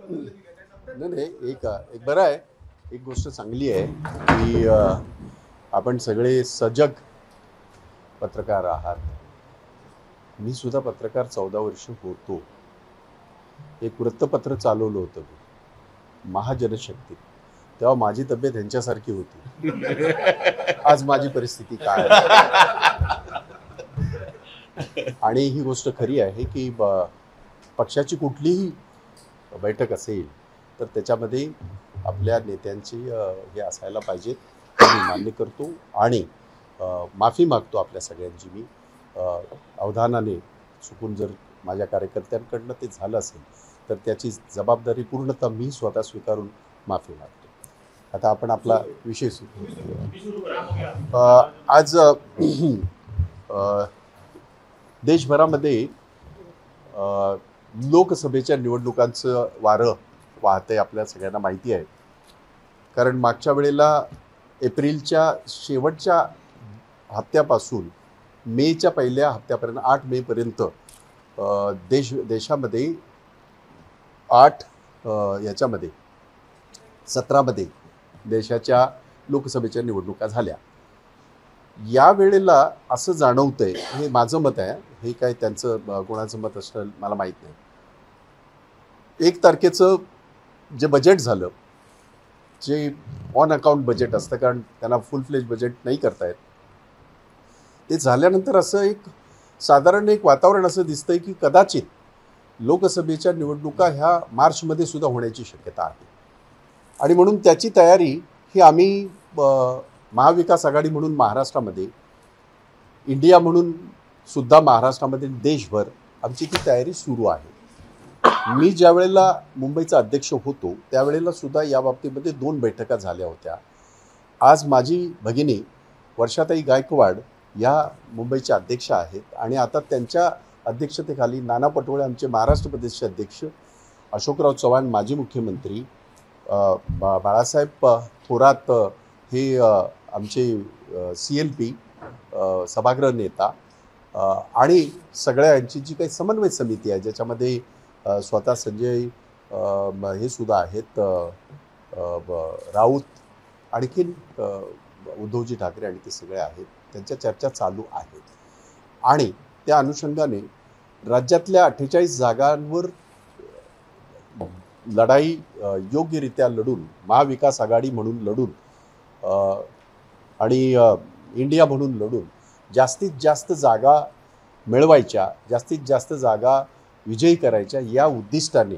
नाही नाही, एक एक बरं आहे. एक गोष्ट चांगली आहे की आपण सगळे सजग पत्रकार आहात. मी सुद्धा पत्रकार 14 वर्ष होतो. एक वृत्तपत्र चालवलं होतं मी, महाजनशक्ती. तेव्हा माझी तब्येत ह्यांच्यासारखी होती. आज माझी परिस्थिती काय आहे? आणि ही गोष्ट खरी आहे की पक्षाची कुठलीही बैठक असेल तर त्याच्यामध्ये आपल्या नेत्यांची हे असायला पाहिजेत. मी मान्य करतो आणि माफी मागतो आपल्या सगळ्यांची. मी अवधानाने चुकून जर माझ्या कार्यकर्त्यांकडनं ते झालं असेल तर त्याची जबाबदारी पूर्णतः मी स्वतः स्वीकारून माफी मागतो. आता आपण आपला विषय आज देशभरामध्ये लोकसभेच्या निवडणुकांचं वारं वाहतंय, आपल्या सगळ्यांना माहिती आहे. कारण मागच्या वेळेला एप्रिलच्या शेवटच्या हप्त्यापासून मेच्या पहिल्या हप्त्यापर्यंत 8 मेपर्यंत देशामध्ये 17मध्ये देशाच्या लोकसभेच्या निवडणुका झाल्या. या वेळेला असं जाणवतंय, हे माझं मत आहे, हे काय त्यांचं कोणाचं मत असलं मला माहीत नाही. 1 तारखेचं जे बजेट झालं, जे ऑन अकाउंट बजेट असतं, कारण त्यांना फुल फ्लेज बजेट नाही करता येत, ते झाल्यानंतर असं एक साधारण एक वातावरण असं दिसतंय की कदाचित लोकसभेच्या निवडणुका ह्या मार्चमध्ये सुद्धा होण्याची शक्यता आहे. आणि म्हणून त्याची तयारी ही आम्ही महाविकास आघाडी म्हणून महाराष्ट्रामध्ये, इंडिया म्हणून सुद्धा महाराष्ट्रामध्ये, देशभर आमची ती तयारी सुरू आहे. मी ज्या वेळेला मुंबईचा अध्यक्ष होतो त्यावेळेला सुद्धा या बाबतीमध्ये 2 बैठका झाल्या होत्या. आज माझी भगिनी वर्षाताई गायकवाड या मुंबईच्या अध्यक्ष आहेत आणि आता त्यांच्या अध्यक्षतेखाली नाना पटोळे आमचे महाराष्ट्र प्रदेशचे अध्यक्ष, अशोकराव चव्हाण माजी मुख्यमंत्री, बाळासाहेब थोरात हे आमचे CLP सभागृह नेता आणि सगळ्यांची जी काही समन्वय समिती आहे ज्याच्यामध्ये स्वतः संजय हे सुद्धा आहेत, राऊत, आणखीन उद्धवजी ठाकरे आणि ते सगळे आहेत, त्यांच्या चर्चा चालू आहेत. आणि त्या अनुषंगाने राज्यातल्या 48 जागांवर लढाई योग्यरित्या लढून, महाविकास आघाडी म्हणून लढून आणि इंडिया म्हणून लढून जास्तीत जास्त जागा मिळवायच्या, जास्तीत जास्त जागा विजयी करायच्या या उद्दिष्टाने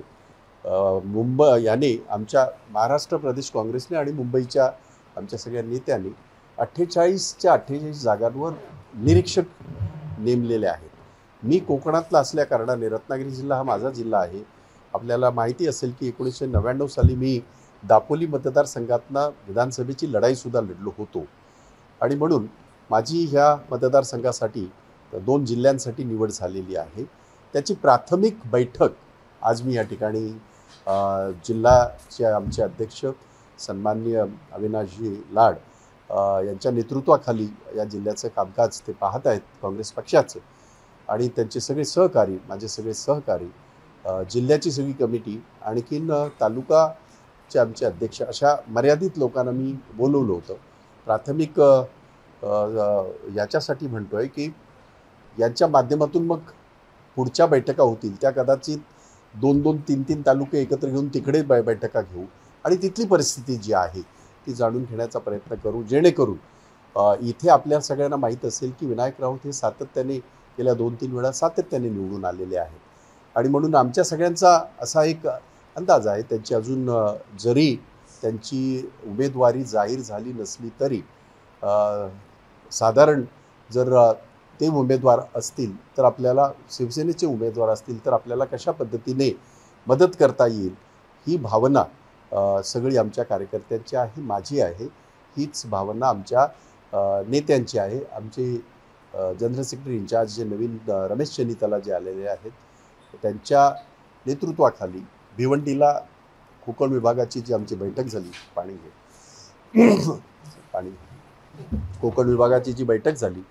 याने आमच्या महाराष्ट्र प्रदेश काँग्रेसने आणि मुंबईच्या आमच्या सगळ्या नेत्यांनी 48च्या 48 जागांवर निरीक्षक नेमलेले आहेत. मी कोकणातला असल्या कारणाने, रत्नागिरी जिल्हा हा माझा जिल्हा आहे. आपल्याला माहिती असेल की 1999 साली मी दापोली मतदारसंघातनं विधानसभेची लढाईसुद्धा लढलो होतो. आणि म्हणून माझी ह्या मतदारसंघासाठी 2 जिल्ह्यांसाठी निवड झालेली आहे. त्याची प्राथमिक बैठक आज मी या ठिकाणी जिल्ह्याचे आमचे अध्यक्ष सन्माननीय अविनाशजी लाड यांच्या नेतृत्वाखाली या जिल्ह्याचं कामकाज ते पाहत आहेत, काँग्रेस पक्षाचं. आणि त्यांचे सगळे सहकारी, माझे सगळे सहकारी, जिल्ह्याची सगळी कमिटी, आणखीन तालुकाचे आमचे अध्यक्ष, अशा मर्यादित लोकांना मी बोलवलं होतं. प्राथमिक याच्यासाठी म्हणतोय की यांच्या माध्यमातून मग पुढच्या बैठका होतील त्या कदाचित 2-2, 3-3 तालुके एकत्र घेऊन तिकडे बैठका घेऊ आणि तिथली परिस्थिती जी आहे ती जाणून घेण्याचा प्रयत्न करू, जेणेकरून इथे आपल्या सगळ्यांना माहीत असेल की विनायक राऊत हे सातत्याने गेल्या 2-3 वेळा सातत्याने निवडून आलेले आहेत. आणि म्हणून आमच्या सगळ्यांचा असा एक अंदाज आहे, त्यांची अजून जरी त्यांची उमेदवारी जाहीर झाली नसली तरी साधारण जर ते उमेदवार असतील तर आपल्याला, शिवसेनेचे उमेदवार असतील तर आपल्याला कशा पद्धतीने मदत करता येईल ही भावना सगळी आमच्या कार्यकर्त्यांची आहे, माझी आहे. हीच भावना आमच्या नेत्यांची आहे. आमचे जनरल सेक्रेटरी इन्चार्ज जे नवीन रमेश चन्नीताला जे आलेले आहेत त्यांच्या नेतृत्वाखाली भिवंडीला कोकण विभागाची जी आमची बैठक झाली, कोकण विभागाची जी बैठक झाली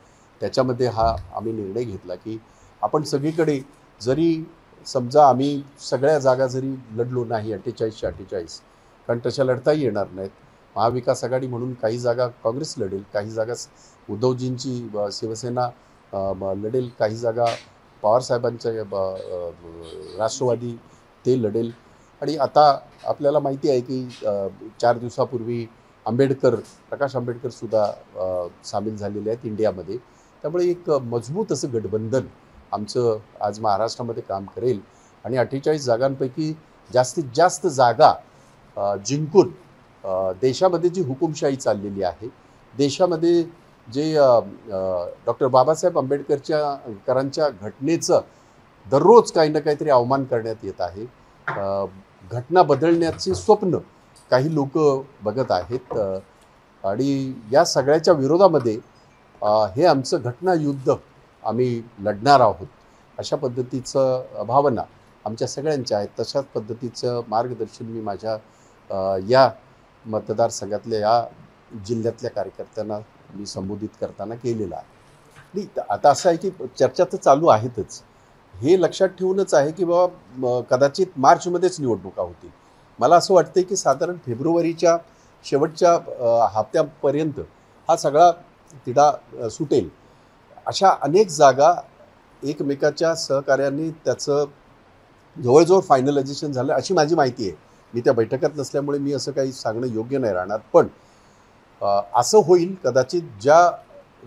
त्याच्यामध्ये हा आम्ही निर्णय घेतला की आपण सगळीकडे जरी समजा आम्ही सगळ्या जागा जरी लढलो नाही 48च्या 48, कारण तशा लढताही येणार नाहीत. महाविकास आघाडी म्हणून काही जागा काँग्रेस लढेल, काही जागा उद्धवजींची शिवसेना लढेल, काही जागा पवारसाहेबांच्या राष्ट्रवादी ते लढेल. आणि आता आपल्याला माहिती आहे की 4 दिवसापूर्वी प्रकाश आंबेडकरसुद्धा सामील झालेले आहेत इंडियामध्ये. त्यामुळे एक मजबूत असं गठबंधन आमचं आज महाराष्ट्रामध्ये काम करेल आणि 48 जागांपैकी जास्तीत जास्त जागा जिंकून देशामध्ये जी हुकुमशाही चाललेली आहे, देशामध्ये जे डॉक्टर बाबासाहेब आंबेडकरांच्या घटनेचं दररोज काही ना काहीतरी अवमान करण्यात येत आहे, घटना बदलण्याचे स्वप्न काही लोक बघत आहेत आणि या सगळ्याच्या विरोधामध्ये हे आमचं घटनायुद्ध आम्ही लढणार आहोत अशा पद्धतीचं भावना आमच्या सगळ्यांच्या आहेत. तशाच पद्धतीचं मार्गदर्शन मी माझ्या या मतदारसंघातल्या या जिल्ह्यातल्या कार्यकर्त्यांना मी संबोधित करताना केलेलं आहे. नाही आता असं आहे की चर्चा तर चालू आहेतच, हे लक्षात ठेवूनच आहे की बाबा कदाचित मार्चमध्येच निवडणुका होतील. मला असं वाटतं की साधारण फेब्रुवारीच्या शेवटच्या हप्त्यापर्यंत हा सगळा तिढा सुटेल. अशा अनेक जागा एकमेकाच्या सहकार्याने त्याचं जवळजवळ फायनलायझेशन झालं अशी माझी माहिती आहे. मी त्या बैठकात नसल्यामुळे मी असं काही सांगणं योग्य नाही राहणार, पण असं होईल कदाचित ज्या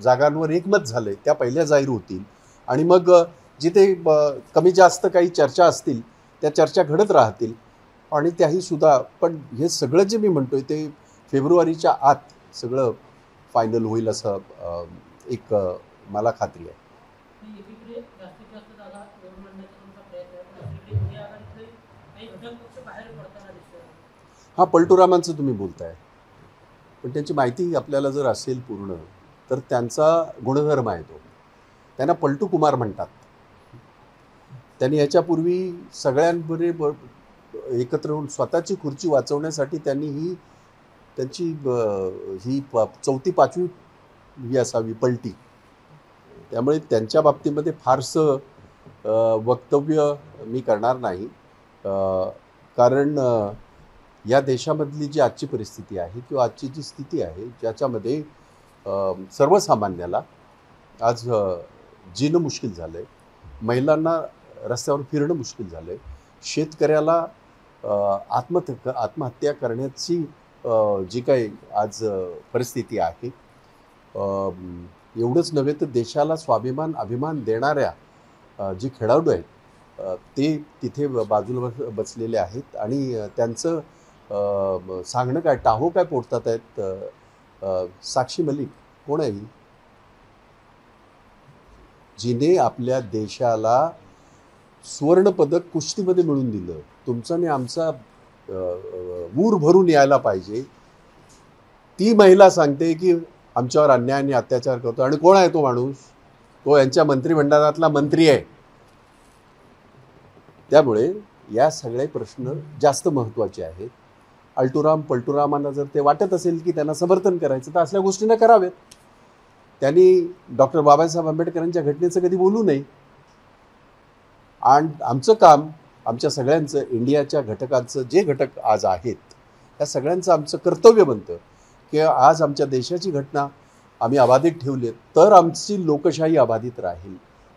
जागांवर एकमत झालं त्या पहिल्या जाहीर होतील आणि मग जिथे कमी जास्त काही चर्चा असतील त्या चर्चा घडत राहतील आणि त्याही सुद्धा. पण हे सगळं जे मी म्हणतोय ते फेब्रुवारीच्या आत सगळं फायनल होईल असं एक मला खात्री आहे. हां, पलटूरामांचं तुम्ही बोलताय, पण त्यांची माहिती आपल्याला जर असेल पूर्ण तर त्यांचा गुणधर्म आहे तो, त्यांना पलटू कुमार म्हणतात. त्यांनी याच्यापूर्वी सगळ्यांबरोबर एकत्र होऊन स्वतःची खुर्ची वाचवण्यासाठी त्यांनी त्यांची ही 4-5वी ही असावी पलटी. त्यामुळे त्यांच्या बाबतीमध्ये फारसं वक्तव्य मी करणार नाही, कारण या देशामधली जी आजची परिस्थिती आहे किंवा आजची जी स्थिती आहे ज्याच्यामध्ये सर्वसामान्याला आज जीणं मुश्किल झालं आहे, महिलांना रस्त्यावर फिरणं मुश्किल झालं आहे, शेतकऱ्याला आत्महत्या करण्याची जी काही आज परिस्थिती आहे, एवढंच नव्हे तर देशाला अभिमान देणाऱ्या जे खेळाडू आहेत ते तिथे बाजूला बसलेले आहेत आणि त्यांचं सांगणं काय, टाहो काय पोटतात आहेत. साक्षी मलिक कोण आहे, जिने आपल्या देशाला सुवर्णपदक कुस्तीमध्ये मिळवून दिलं. तुमचा आणि आमचा ऊर भरून यायला पाहिजे. ती महिला सांगते की आमच्यावर अन्याय आणि अत्याचार करतो. आणि कोण आहे तो माणूस? तो यांच्या मंत्रिमंडळातला मंत्री आहे. त्यामुळे या सगळे प्रश्न जास्त महत्त्वाचे आहेत. पलटूरामांना जर ते वाटत असेल की त्यांना समर्थन करायचं तर असल्या गोष्टींना करावेत. त्यांनी डॉक्टर बाबासाहेब आंबेडकरांच्या घटनेचं कधी बोलू नये. आणि आमचं काम, आमच्या सगळ्यांचं, इंडियाच्या घटकांचं जे घटक आज आहेत त्या सगळ्यांचं आमचं कर्तव्य बनतं की आज आमच्या देशाची घटना आम्ही अबाधित ठेवली तर आमची लोकशाही अबाधित राहील.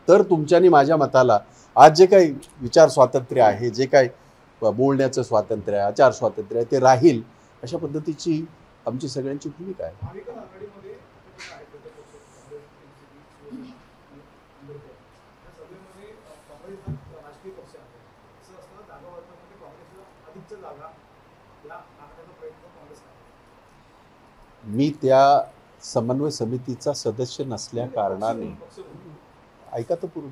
तर तुमच्या आणि माझ्या मताला आज जे काही विचार स्वातंत्र्य आहे, जे काही बोलण्याचं स्वातंत्र्य आहे, आचार स्वातंत्र्य आहे, ते राहील. अशा पद्धतीची आमची सगळ्यांची भूमिका आहे. मी त्या समन्वय समितीचा सदस्य नसल्या कारणाने, ऐका तर पूर्ण,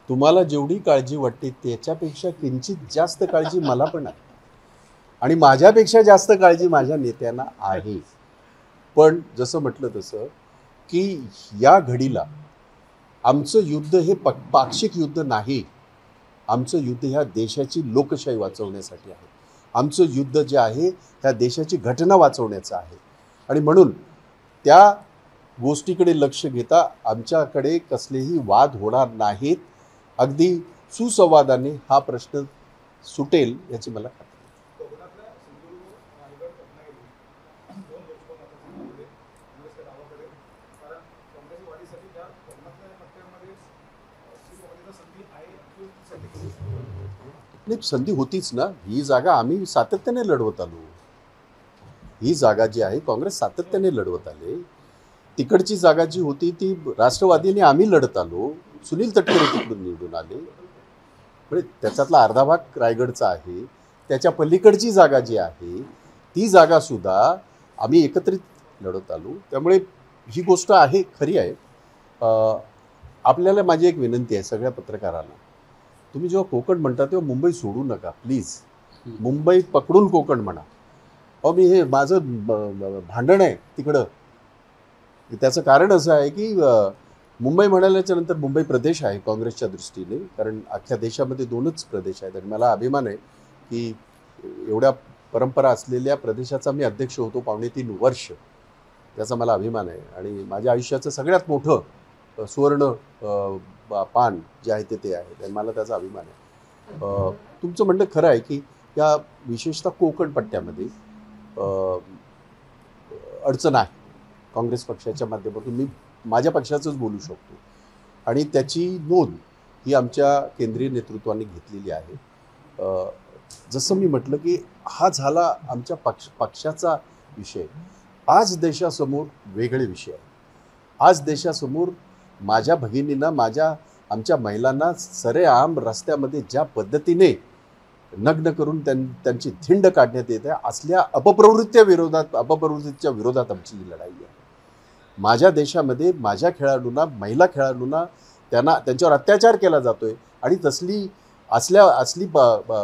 तुम्हाला जेवढी काळजी वाटते त्याच्यापेक्षा किंचित जास्त काळजी मला पण आहे आणि माझ्यापेक्षा जास्त काळजी माझ्या नेत्यांना आहे. पण जसं म्हटलं तसं की या घडीला आमचं युद्ध हे पाक्षिक युद्ध नाही. आमचं युद्ध ह्या देशाची लोकशाही वाचवण्यासाठी आहे. आमचं युद्ध जे आहे ह्या देशाची घटना वाचवण्याचं आहे. आणि म्हणून त्या गोष्टीकडे लक्ष घेता आमच्याकडे कसलेही वाद होणार नाहीत. अगदी सुसंवादाने हा प्रश्न सुटेल याची मला खात्री नाही. संधी होतीच ना. ही जागा आम्ही सातत्याने लढवत आलो. ही जागा जी आहे काँग्रेस सातत्याने लढवत आले. तिकडची जागा जी होती ती राष्ट्रवादीने आम्ही लढत आलो. सुनील तटकरे तिकडून निवडून आले. म्हणजे त्याच्यातला अर्धा भाग रायगडचा आहे. त्याच्या पलीकडची जागा जी आहे ती जागा सुद्धा आम्ही एकत्रित लढत आलो. त्यामुळे ही गोष्ट आहे, खरी आहे. आपल्याला माझी एक विनंती आहे सगळ्या पत्रकारांना, तुम्ही जेव्हा कोकण म्हणता तेव्हा मुंबई सोडू नका प्लीज. मुंबई पकडून कोकण म्हणा. अहो मी हे माझं भांडण आहे तिकडं. त्याचं कारण असं आहे की मुंबई म्हणाल्याच्या नंतर मुंबई प्रदेश आहे काँग्रेसच्या दृष्टीने, कारण अख्ख्या देशामध्ये 2च प्रदेश आहेत. आणि मला अभिमान आहे की एवढ्या परंपरा असलेल्या प्रदेशाचा मी अध्यक्ष होतो 3.5 वर्ष. त्याचा मला अभिमान आहे. आणि माझ्या आयुष्याचं सगळ्यात मोठं सुवर्ण पान जे आहे ते आहे. आणि मला त्याचा अभिमान आहे. तुमचं म्हणणं खरं आहे की या विशेषतः कोकण पट्ट्यामध्ये अडचण आहे. काँग्रेस पक्षाच्या माध्यमातून मी माझ्या पक्षाचंच बोलू शकतो. आणि त्याची नोंद ही आमच्या केंद्रीय नेतृत्वाने घेतलेली आहे. जसं मी म्हटलं की हा झाला आमच्या पक्षाचा विषय. आज देशासमोर वेगळे विषय आहे. आज देशासमोर माझ्या भगिनींना, आमच्या महिलांना सरेआम रस्त्यामध्ये ज्या पद्धतीने नग्न करून त्यांची धिंड काढण्यात येते, असल्या अपप्रवृत्तीच्या विरोधात आमची ही लढाई आहे. माझ्या देशामध्ये माझ्या खेळाडूंना, महिला खेळाडूंना त्यांच्यावर अत्याचार केला जातोय. आणि असली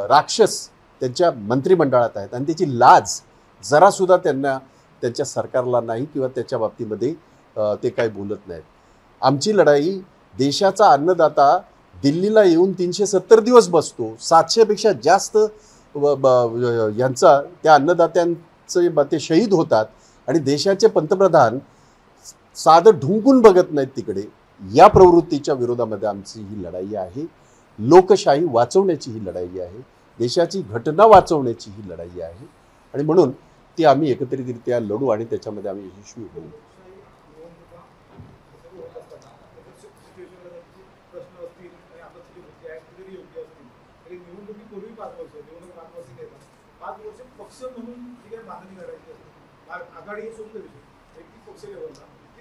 राक्षस त्यांच्या मंत्रिमंडळात आहेत. आणि त्याची लाज जरासुद्धा त्यांच्या सरकारला नाही किंवा त्याच्या बाबतीमध्ये ते काही बोलत नाहीत. आमची लढाई देशाचा अन्नदाता दिल्लीला येऊन 370 दिवस बसतो. 700पेक्षा जास्त यांचा त्या अन्नदात्यांचे ते शहीद होतात. आणि देशाचे पंतप्रधान साधं ढुंकून बघत नाहीत तिकडे. या प्रवृत्तीच्या विरोधामध्ये आमची ही लढाई आहे. लोकशाही वाचवण्याची ही लढाई आहे. देशाची घटना वाचवण्याची ही लढाई आहे. आणि म्हणून ती आम्ही एकत्रितरित्या लढू आणि त्याच्यामध्ये आम्ही यशस्वी होऊ.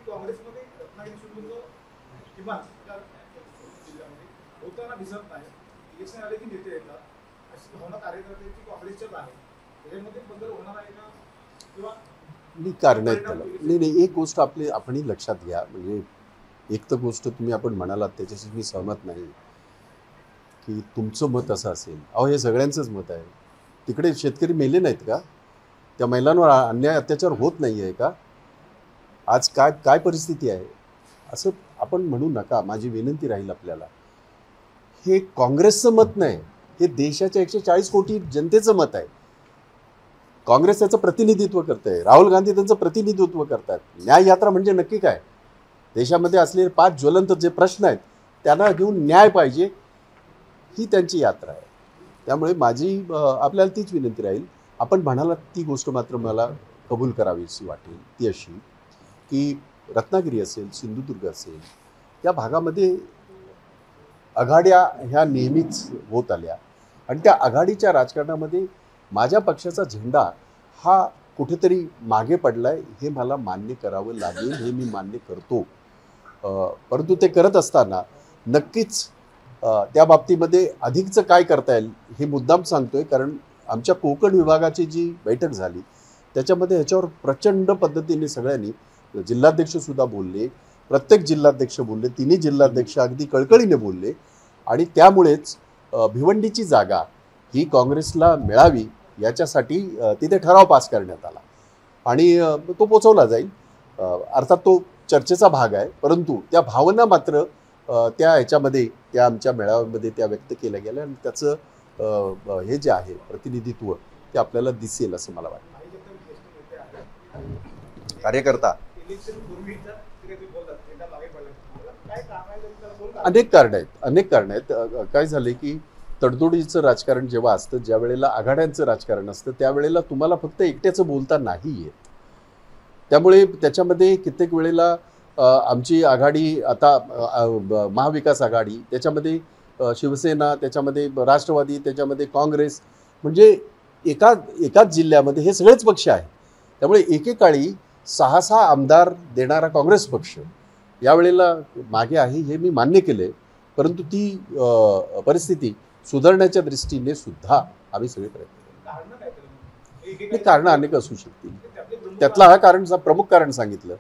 काँग्रेसमध्ये रत्नागिरी सिंधुदुर्ग किमान होताना दिसत नाही. इलेक्शन आले की नेते येतात अशी भावना कार्यकर्त्यांची काँग्रेसच्याच आहे. त्याच्यामध्ये बदल होणार आहे का किंवा नाही कारण आहेत त्याला. नाही एक गोष्ट आपणही लक्षात घ्या. म्हणजे एक तर गोष्ट आपण म्हणालात त्याच्याशी मी सहमत नाही की तुमचं मत असं असेल. अहो हे सगळ्यांचंच मत आहे. तिकडे शेतकरी मेले नाहीत का? त्या महिलांवर अन्याय अत्याचार होत नाही आहे का? आज काय परिस्थिती आहे असं आपण म्हणू नका. माझी विनंती राहील आपल्याला. हे काँग्रेसचं मत नाही, हे देशाच्या 140 कोटी जनतेचं मत आहे. काँग्रेस त्याचं प्रतिनिधित्व करत आहे. राहुल गांधी त्यांचं प्रतिनिधित्व करतात. न्याय यात्रा म्हणजे नक्की काय? देशामध्ये असलेले 5 ज्वलंत जे प्रश्न आहेत त्यांना घेऊन न्याय पाहिजे, ही त्यांची यात्रा आहे. त्यामुळे माझी आपल्याला तीच विनंती राहील. आपण म्हणालात ती गोष्ट मात्र मला कबूल करावीशी वाटेल. ती अशी की रत्नागिरी असेल, सिंधुदुर्ग असेल, या भागामध्ये आघाड्या ह्या नेहमीच होत आल्या. आणि त्या आघाडीच्या राजकारणामध्ये माझ्या पक्षाचा झेंडा हा कुठेतरी मागे पडला आहे, हे मला मान्य करावं लागेल. हे मी मान्य करतो. परंतु ते करत असताना नक्कीच त्या बाबतीमध्ये अधिकचं काय करता येईल हे मुद्दाम सांगतोय. कारण आमच्या कोकण विभागाची जी बैठक झाली त्याच्यामध्ये ह्याच्यावर प्रचंड पद्धतीने सगळ्यांनी, जिल्हाध्यक्षसुद्धा बोलले, प्रत्येक जिल्हाध्यक्ष बोलले, 3 जिल्हाध्यक्ष अगदी कळकळीने बोलले. आणि त्यामुळेच भिवंडीची जागा ही काँग्रेसला मिळावी याच्यासाठी तिथे ठराव पास करण्यात आला आणि तो पोचवला जाईल. अर्थात तो चर्चेचा भाग आहे, परंतु त्या भावना मात्र त्या ह्याच्यामध्ये, त्या आमच्या मेळाव्यामध्ये त्या व्यक्त केल्या गेल्या आणि त्याचं हे जे आहे प्रतिनिधित्व ते आपल्याला दिसेल असं मला वाटतं. कार्यकर्ता काय कारण आहे त्याला दोन अनेक कारण आहेत. काय झाले की तडजोडीचं राजकारण जेव्हा असतं, ज्या वेळेला आघाड्यांचं राजकारण असतं, त्यावेळेला तुम्हाला फक्त एकट्याचं बोलता नाही येत. त्यामुळे त्याच्यामध्ये कित्येक वेळेला आमची आघाडी आता महाविकास आघाडी, त्याच्यामध्ये शिवसेना, त्याच्यामध्ये राष्ट्रवादी, त्याच्यामध्ये काँग्रेस, म्हणजे एकाच जिल्ह्यामध्ये हे सगळेच पक्ष आहेत. त्यामुळे एकेकाळी 6-6 आमदार देणारा काँग्रेस पक्ष यावेळेला मागे आहे, हे मी मान्य केले. परंतु ती परिस्थिती सुधारण्याच्या दृष्टीने सुद्धा आम्ही सगळे प्रयत्न केले. कारण काय हे कारणं अनेक असू शकतील. त्यातला हा प्रमुख कारण सांगितलं.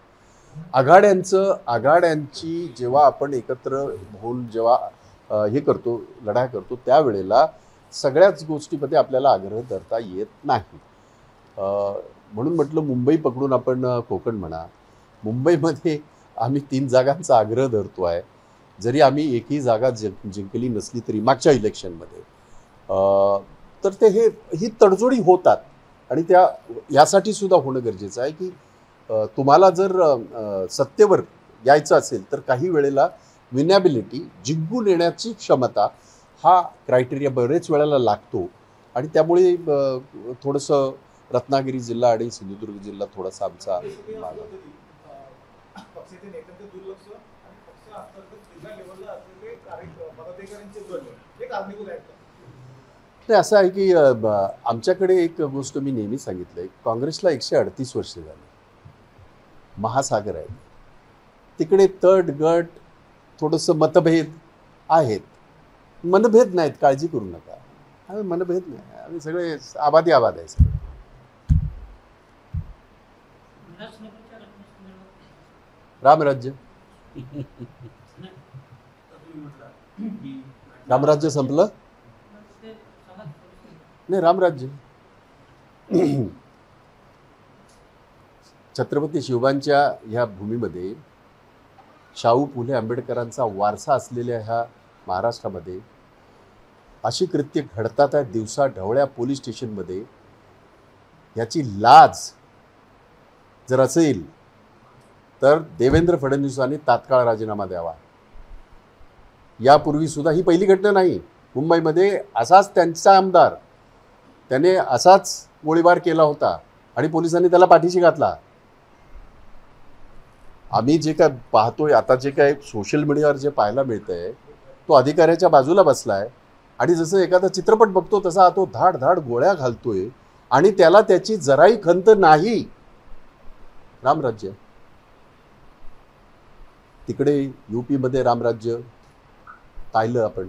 आघाड्यांची जेव्हा आपण एकत्र होऊन जेव्हा हे करतो, लढाई करतो, त्यावेळेला सगळ्याच गोष्टीमध्ये आपल्याला आग्रह धरता येत नाही. म्हणून म्हटलं मुंबई पकडून आपण कोकण म्हणा. मुंबईमध्ये आम्ही 3 जागांचा आग्रह धरतो आहे, जरी आम्ही एकही जागा जिंकली नसली तरी मागच्या इलेक्शनमध्ये. तर ही तडजोडी होतात आणि यासाठी सुद्धा होणं गरजेचं आहे की तुम्हाला जर सत्तेवर यायचं असेल तर काही वेळेला विनॅबिलिटी, जिंकून येण्याची क्षमता, हा क्रायटेरिया बरेच वेळेला लागतो. आणि त्यामुळे थोडंसं रत्नागिरी जिल्हा आणि सिंधुदुर्ग जिल्हा थोडासा आमचा पक्षाच्या नेत्यांचं दुर्लक्ष आणि पक्ष अंतर्गत जिल्हा लेवलला असलेले पदाधिकाऱ्यांचे दुर्लक्ष हे कारणीभूत आहेत. नाही, असं आहे की आमच्याकडे एक गोष्ट मी नेहमी सांगितलंय, काँग्रेसला 138 वर्ष झाली, महासागर आहे. तिकडे तट गट थोडंसं मतभेद आहेत. मनभेद नाहीत, काळजी करू नका. आम्ही मनभेद नाही, आम्ही सगळे आबादी आहे सगळे. रामराज्य रामराज्य संपलं नाही. रामराज्य छत्रपती शिवबांच्या ह्या भूमीमध्ये, शाहू फुले आंबेडकरांचा वारसा असलेल्या ह्या महाराष्ट्रामध्ये अशी कृत्य घडतात आहे दिवसा ढवळ्या पोलीस स्टेशनमध्ये. याची लाज जर असेल तर देवेंद्र फडणवीसांनी तात्काळ राजीनामा द्यावा. यापूर्वी सुद्धा ही पहिली घटना नाही. मुंबईमध्ये असाच त्यांचा आमदार, त्याने असाच गोळीबार केला होता आणि पोलिसांनी त्याला पाठीशी घातला. आम्ही जे काय पाहतोय आता, जे काय सोशल मीडियावर जे पाहायला मिळतंय, तो अधिकाऱ्याच्या बाजूला बसलाय आणि जसं एखादा चित्रपट बघतो तसा तो धाड धाड गोळ्या घालतोय आणि त्याला त्याची जराही खंत नाही. रामराज्य तिकडे यूपीमध्ये रामराज्य पाहिलं आपण.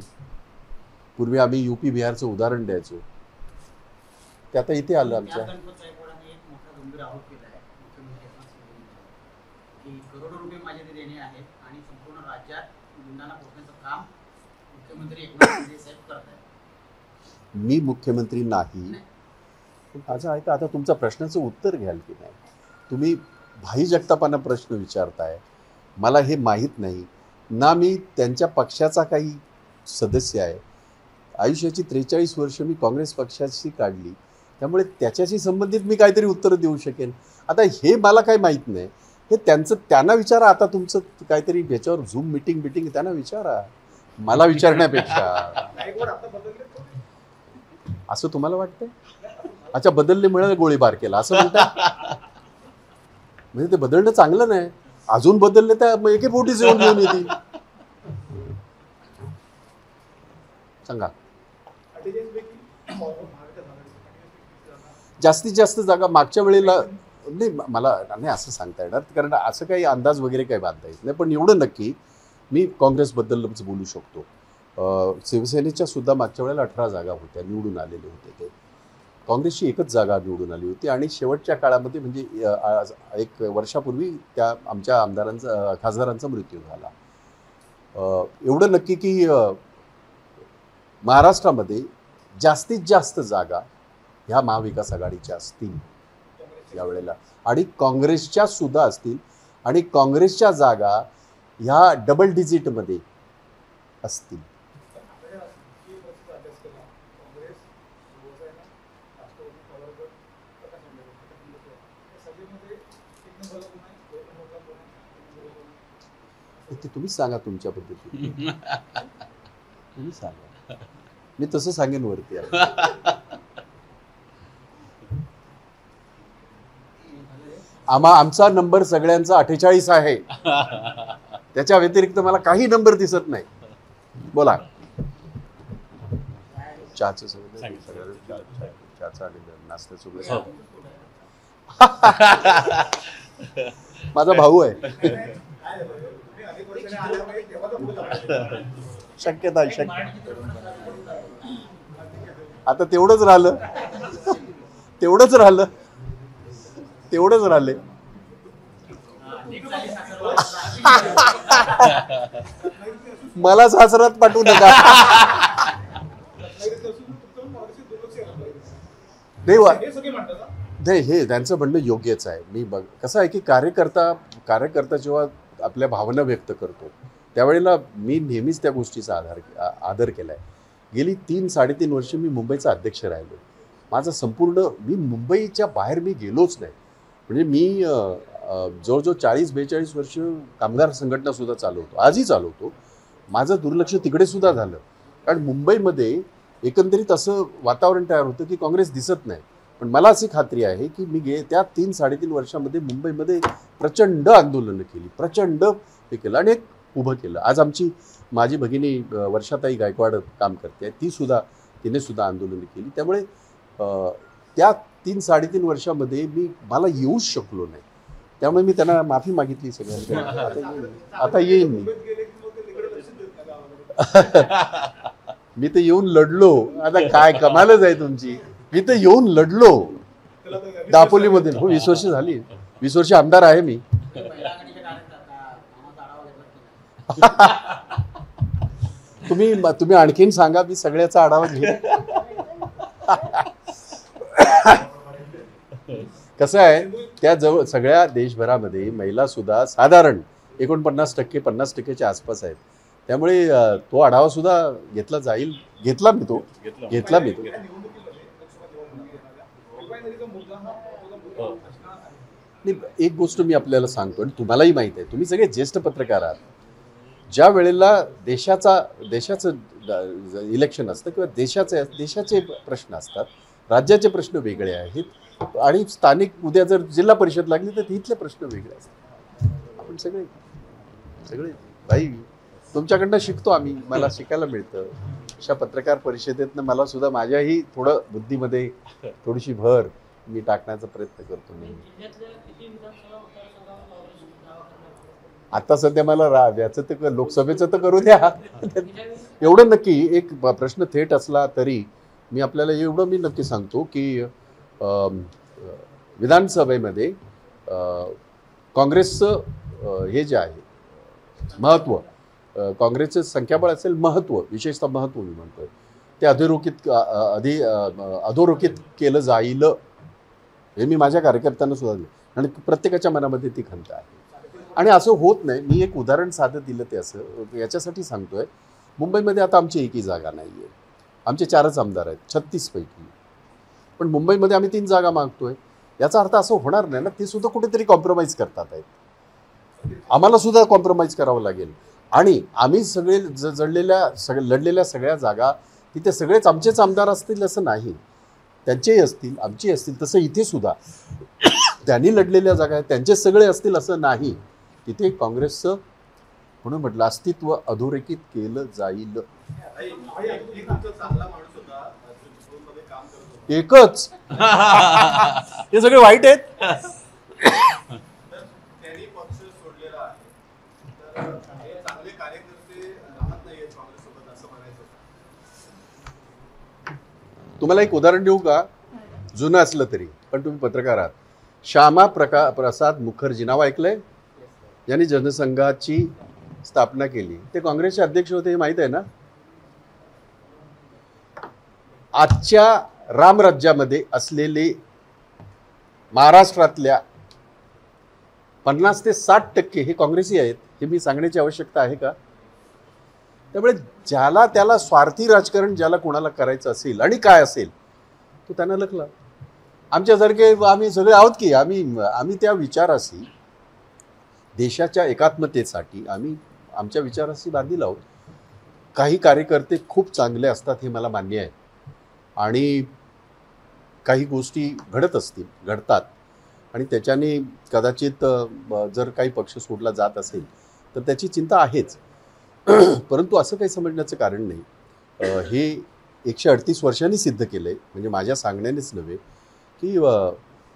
पूर्वी आम्ही यूपी बिहारचं उदाहरण द्यायचो, ते आता इथे आलं आमच्या. करोडो रुपये माझ्याकडे देणे आहेत आणि संपूर्ण राज्यात गुंडांना पोचण्याचं काम मुख्यमंत्री एकनाथ शिंदे साहेब करत आहेत. मी मुख्यमंत्री नाही. माझं ऐका, आता तुमच्या प्रश्नाचं उत्तर घ्याल की नाही. तुम्ही भाई जगतापांना प्रश्न विचारताय, मला हे माहीत नाही ना. मी त्यांच्या पक्षाचा काही सदस्य आहे. आयुष्याची 43 वर्ष मी काँग्रेस पक्षाशी काढली, त्यामुळे त्याच्याशी संबंधित मी काहीतरी उत्तर देऊ शकेन. आता हे मला काही माहीत नाही, हे त्यांना विचारा. आता तुमचं काहीतरी ह्याच्यावर झूम मिटिंग त्यांना विचारा, मला विचारण्यापेक्षा. असं तुम्हाला वाटतंय? अच्छा, बदलल्यामुळे गोळीबार केला असं म्हणतात. म्हणजे ते बदलणं चांगलं नाही. अजून बदलले तर एके पोटीच येऊन घेऊन येतील. सांगा. जास्तीत जास्त जागा मागच्या वेळेला नाही, मला नाही असं सांगता येणार, कारण असं काही अंदाज वगैरे काही बांधता येत नाही. पण एवढं नक्की मी काँग्रेसबद्दलच बोलू शकतो. शिवसेनेच्या सुद्धा मागच्या वेळेला 18 जागा होत्या, निवडून आलेले होते ते. काँग्रेसची एकच जागा निवडून आली होती आणि शेवटच्या काळामध्ये म्हणजे 1 वर्षापूर्वी त्या आमच्या खासदारांचा मृत्यू झाला. एवढं नक्की की महाराष्ट्रामध्ये जास्तीत जास्त जागा ह्या महाविकास आघाडीच्या असतील यावेळेला आणि काँग्रेसच्या सुद्धा असतील. आणि काँग्रेसच्या जागा ह्या डबल डिजिटमध्ये असतील. ते तुम्हीच सांगा तुमच्या पद्धतीने. तुम्ही सांगा, मी तसं सांगेन वरती. आमचा नंबर सगळ्यांचा 48 आहे. त्याच्या व्यतिरिक्त मला काही नंबर दिसत नाही. बोला. चहाचं सगळं चहाचं आणि नाश्त्याचं वगैरे. माझा भाऊ आहे. शक्यता आहे. आता तेवढंच राहिलं. मला सासरात पाठवू नका. नाही, हे त्यांचं म्हणणं योग्यच आहे. मी कसं आहे की कार्यकर्ता जेव्हा आपल्या भावना व्यक्त करतो त्यावेळेला मी नेहमीच त्या गोष्टीचा आदर केला आहे. गेली 3-3.5 वर्ष मी मुंबईचा अध्यक्ष राहिलो. माझं मी मुंबईच्या बाहेर मी गेलोच नाही. म्हणजे मी जवळजवळ 40-42 वर्ष कामगार संघटना सुद्धा चालवतो, आजही चालवतो. माझं दुर्लक्ष तिकडे सुद्धा झालं, कारण मुंबईमध्ये एकंदरीत असं वातावरण तयार होतं की काँग्रेस दिसत नाही. पण मला अशी खात्री आहे की मी त्या 3-3.5 वर्षामध्ये मुंबईमध्ये प्रचंड आंदोलनं केली, प्रचंड हे केलं आणि एक उभं केलं. आज माझी भगिनी वर्षाताई गायकवाड काम करते, तिने सुद्धा आंदोलनं केली. त्यामुळे त्या 3-3.5 वर्षामध्ये मला येऊच शकलो नाही. त्यामुळे मी त्यांना माफी मागितली सगळ्यांना. आता येईन मी. मी तर येऊन लढलो. आता काय कमालच आहे तुमची. मी तर येऊन लढलो दापोलीमध्ये. 20 वर्ष झाली. 20 वर्ष आमदार आहे मी. तुम्ही आणखीन सांगा, मी सगळ्याचा आढावा घेईन. कसं आहे, त्या जवळ सगळ्या देशभरामध्ये महिला सुद्धा साधारण 49%-50%च्या आसपास आहेत. त्यामुळे तो आढावा सुद्धा घेतला मी तो. एक गोष्ट मी आपल्याला सांगतो आणि तुम्हालाही माहित आहे, तुम्ही सगळे ज्येष्ठ पत्रकार आहात. ज्या वेळेला देशाचं इलेक्शन असतं किंवा देशाचे प्रश्न असतात, राज्याचे प्रश्न वेगळे आहेत आणि स्थानिक उद्या जर जिल्हा परिषद लागली तर तिथले प्रश्न वेगळे असतात. आपण सगळे भाई तुमच्याकडनं शिकतो आम्ही. मला शिकायला मिळतं. अशा पत्रकार परिषदेतनं मला सुद्धा माझ्याही थोडं बुद्धीमध्ये थोडीशी भर मी टाकण्याचा प्रयत्न करतो. आता सध्या मला याचं तर लोकसभेचं तर करू द्या. एवढं नक्की एक प्रश्न थेट असला तरी मी आपल्याला एवढं मी नक्की सांगतो की विधानसभेमध्ये काँग्रेसचं हे जे आहे महत्त्व, काँग्रेसचं संख्याबळ असेल, विशेषतः महत्त्व मी म्हणतोय, ते अधोरेखित केलं जाईल हे मी माझ्या कार्यकर्त्यांना सुद्धा दिलं आणि प्रत्येकाच्या मनामध्ये ती खंत आहे. आणि असं होत नाही. मी एक उदाहरण साधं दिलं ते असं याच्यासाठी सांगतोय. मुंबईमध्ये आता आमची एकही जागा नाही आहे. आमचे 4च आमदार आहेत 36 पैकी. पण मुंबईमध्ये आम्ही 3 जागा मागतोय. याचा अर्थ असं होणार नाही ना, ते सुद्धा कुठेतरी कॉम्प्रोमाइज करतात आहेत. आम्हाला सुद्धा कॉम्प्रोमाइज करावं लागेल. आणि आम्ही सगळे लढलेल्या सगळ्या जागा तिथे सगळेच आमचेच आमदार असतील असं नाही. त्यांचेही असतील, आमचे असतील. तसं इथे सुद्धा त्यांनी लढलेल्या जागा आहेत, त्यांचे सगळे असतील असं नाही. तिथे काँग्रेसचं म्हणून म्हटलं अस्तित्व अधोरेखित केलं जाईल. एकच हे सगळे वाईट आहेत. तुम्हाला एक उदाहरण देऊ का? जुनं असलं तरी पण तुम्ही पत्रकार आहात. श्यामा प्रसाद मुखर्जी नाव ऐकलंय? यांनी जनसंघाची स्थापना केली. ते काँग्रेसचे अध्यक्ष होते, हे माहित आहे ना? आजच्या रामराज्यामध्ये असलेले महाराष्ट्रातल्या 50 ते 60% हे काँग्रेसी आहेत. हे मी सांगण्याची आवश्यकता आहे का? त्यामुळे ज्याला त्याला स्वार्थी राजकारण ज्याला कोणाला करायचं असेल आणि काय असेल तो त्यांना लकला. आमच्यासारखे आम्ही सगळे आहोत की आम्ही त्या विचाराशी, देशाच्या एकात्मतेसाठी आम्ही आमच्या विचाराशी बांधील आहोत. काही कार्यकर्ते खूप चांगले असतात हे मला मान्य आहे आणि काही गोष्टी घडतात आणि त्याच्याने कदाचित जर काही पक्ष सोडला जात असेल तर त्याची चिंता आहेच. परंतु असं काही समजण्याचं कारण नाही. हे 138 वर्षांनी सिद्ध केलं आहे, म्हणजे माझ्या सांगण्यानेच नव्हे, की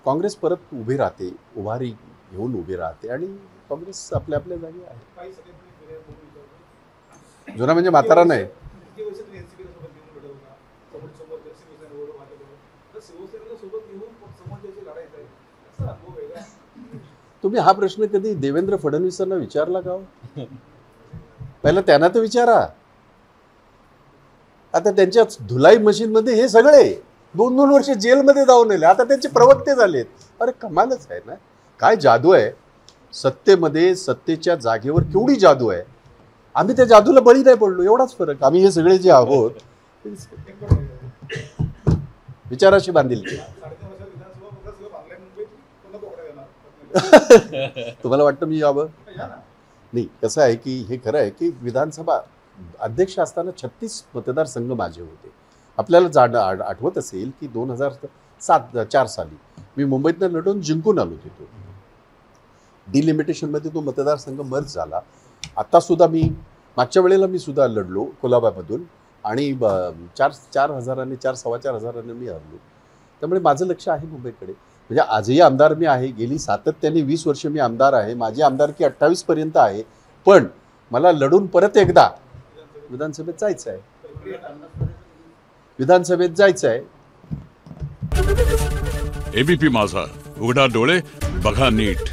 काँग्रेस परत उभी राहते, उभारी घेऊन उभी राहते आणि काँग्रेस आपल्या आपल्या जागी आहे. काही सगळे तुम्ही फिरायला बोलू विचारतो. जुना म्हणजे म्हातारा नाही. किती वर्ष तुम्ही NCP ला सोबत घेऊन लढवला, समोर शिवसेना एवढं माझ्याबरोबर, तर शिवसेनेला सोबत घेऊन समोरच्याची लढाई आहे, असा अनुभव वेगळा. तुम्ही हा प्रश्न कधी देवेंद्र फडणवीसांना विचारला का हो? पहिला त्यांना तर विचारा. आता त्यांच्या धुलाई मशीनमध्ये हे सगळे 2-2 वर्ष जेलमध्ये जाऊन आले, आता त्यांचे प्रवक्ते झालेत. अरे कमालच आहे ना. काय जादू आहे सत्तेमध्ये, सत्तेच्या जागेवर केवढी जादू आहे. आम्ही त्या जादूला बळी नाही पडलो, एवढाच फरक. आम्ही हे सगळे जे आहोत विचाराशी बांधील. 3.5 वर्षात विधानसभा सगळं बांगलाय मुंबईत पुन्हा कोकणात येणार. तुम्हाला वाटतं मी यावं? या ना. नाही, कसं आहे की हे खरं आहे की विधानसभा अध्यक्ष असताना 36 मतदारसंघ माझे होते. आपल्याला आठवत असेल की 2004 साली मी मुंबईतनं लढून जिंकून आलो तिथून. डिलिमिटेशनमध्ये तो मतदारसंघ मर्ज झाला. आत्तासुद्धा मी मागच्या वेळेला मी सुद्धा लढलो कोल्हापूरमधून आणि 4,000 4,000 मी हरलो. त्यामुळे माझं लक्ष आहे मुंबईकडे. म्हणजे आजही आमदार मी आहे, गेली सातत्याने 20 वर्ष मी आमदार आहे. माझी आमदारकी 28 पर्यंत आहे. पण मला लढून परत एकदा विधानसभेत जायचं आहे. एबीपी माझा, उघडा डोळे बघा नीट.